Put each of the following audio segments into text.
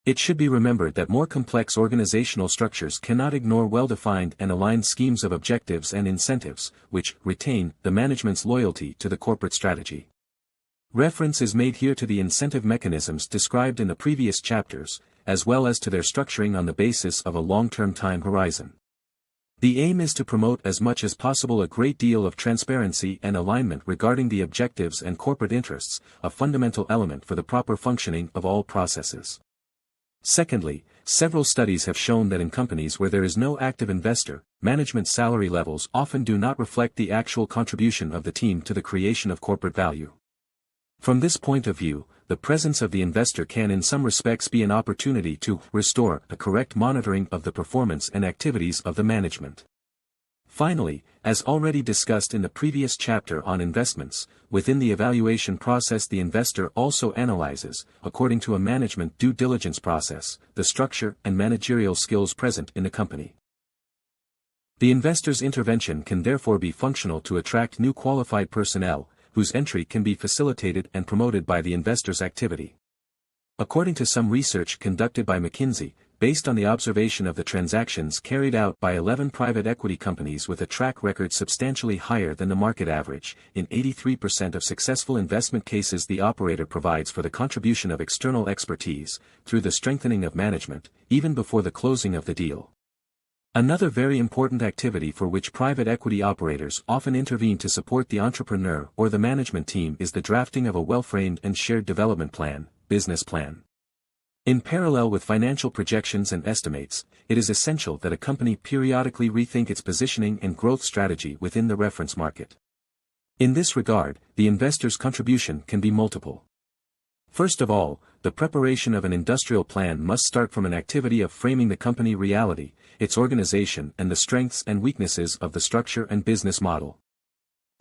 It should be remembered that more complex organizational structures cannot ignore well-defined and aligned schemes of objectives and incentives, which retain the management's loyalty to the corporate strategy. Reference is made here to the incentive mechanisms described in the previous chapters, as well as to their structuring on the basis of a long-term time horizon. The aim is to promote as much as possible a great deal of transparency and alignment regarding the objectives and corporate interests, a fundamental element for the proper functioning of all processes. Secondly, several studies have shown that in companies where there is no active investor, management salary levels often do not reflect the actual contribution of the team to the creation of corporate value. From this point of view, the presence of the investor can in some respects be an opportunity to restore a correct monitoring of the performance and activities of the management. Finally, as already discussed in the previous chapter on investments, within the evaluation process the investor also analyzes, according to a management due diligence process, the structure and managerial skills present in the company. The investor's intervention can therefore be functional to attract new qualified personnel, whose entry can be facilitated and promoted by the investor's activity. According to some research conducted by McKinsey, based on the observation of the transactions carried out by 11 private equity companies with a track record substantially higher than the market average, in 83% of successful investment cases the operator provides for the contribution of external expertise, through the strengthening of management, even before the closing of the deal. Another very important activity for which private equity operators often intervene to support the entrepreneur or the management team is the drafting of a well-framed and shared development plan, business plan. In parallel with financial projections and estimates, it is essential that a company periodically rethink its positioning and growth strategy within the reference market. In this regard, the investor's contribution can be multiple. First of all, the preparation of an industrial plan must start from an activity of framing the company reality, its organization and the strengths and weaknesses of the structure and business model.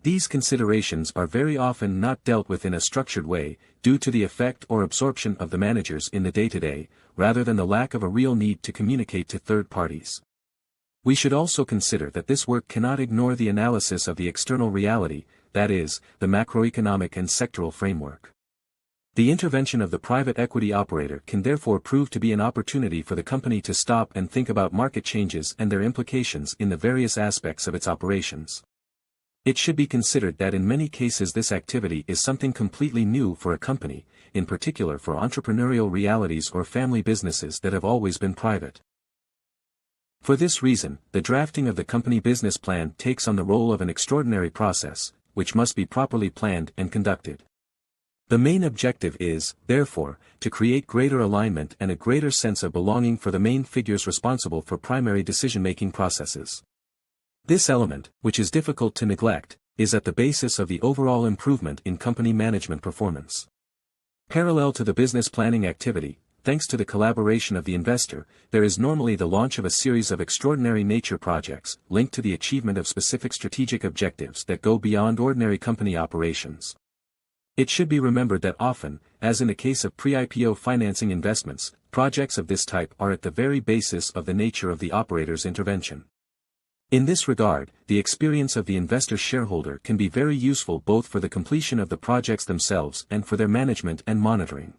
These considerations are very often not dealt with in a structured way, due to the effect or absorption of the managers in the day-to-day, rather than the lack of a real need to communicate to third parties. We should also consider that this work cannot ignore the analysis of the external reality, that is, the macroeconomic and sectoral framework. The intervention of the private equity operator can therefore prove to be an opportunity for the company to stop and think about market changes and their implications in the various aspects of its operations. It should be considered that in many cases this activity is something completely new for a company, in particular for entrepreneurial realities or family businesses that have always been private. For this reason, the drafting of the company business plan takes on the role of an extraordinary process, which must be properly planned and conducted. The main objective is, therefore, to create greater alignment and a greater sense of belonging for the main figures responsible for primary decision-making processes. This element, which is difficult to neglect, is at the basis of the overall improvement in company management performance. Parallel to the business planning activity, thanks to the collaboration of the investor, there is normally the launch of a series of extraordinary nature projects, linked to the achievement of specific strategic objectives that go beyond ordinary company operations. It should be remembered that often, as in the case of pre-IPO financing investments, projects of this type are at the very basis of the nature of the operator's intervention. In this regard, the experience of the investor-shareholder can be very useful both for the completion of the projects themselves and for their management and monitoring.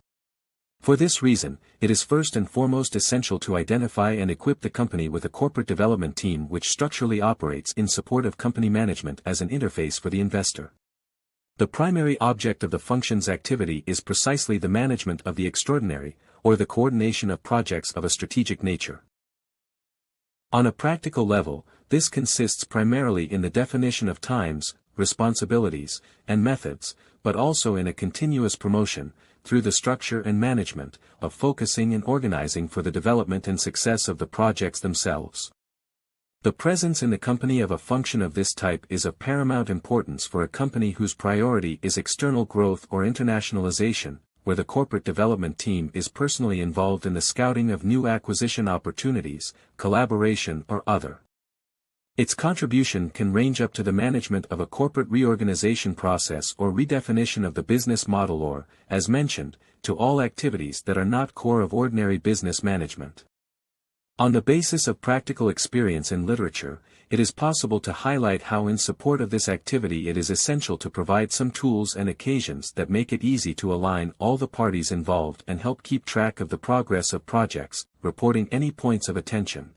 For this reason, it is first and foremost essential to identify and equip the company with a corporate development team which structurally operates in support of company management as an interface for the investor. The primary object of the function's activity is precisely the management of the extraordinary, or the coordination of projects of a strategic nature. On a practical level, this consists primarily in the definition of times, responsibilities, and methods, but also in a continuous promotion, through the structure and management, of focusing and organizing for the development and success of the projects themselves. The presence in the company of a function of this type is of paramount importance for a company whose priority is external growth or internationalization, where the corporate development team is personally involved in the scouting of new acquisition opportunities, collaboration or other. Its contribution can range up to the management of a corporate reorganization process or redefinition of the business model or, as mentioned, to all activities that are not core of ordinary business management. On the basis of practical experience in literature, it is possible to highlight how in support of this activity it is essential to provide some tools and occasions that make it easy to align all the parties involved and help keep track of the progress of projects, reporting any points of attention.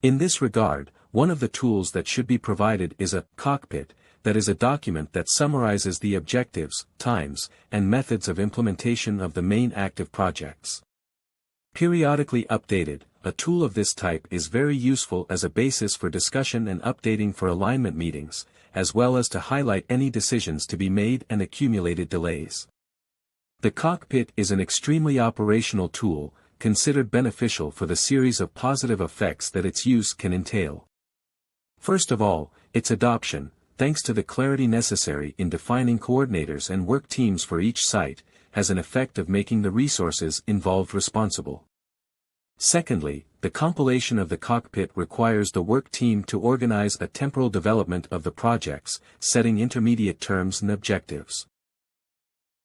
In this regard, one of the tools that should be provided is a cockpit, that is a document that summarizes the objectives, times, and methods of implementation of the main active projects. Periodically updated, a tool of this type is very useful as a basis for discussion and updating for alignment meetings, as well as to highlight any decisions to be made and accumulated delays. The cockpit is an extremely operational tool, considered beneficial for the series of positive effects that its use can entail. First of all, its adoption, thanks to the clarity necessary in defining coordinators and work teams for each site, has an effect of making the resources involved responsible. Secondly, the compilation of the cockpit requires the work team to organize a temporal development of the projects, setting intermediate terms and objectives.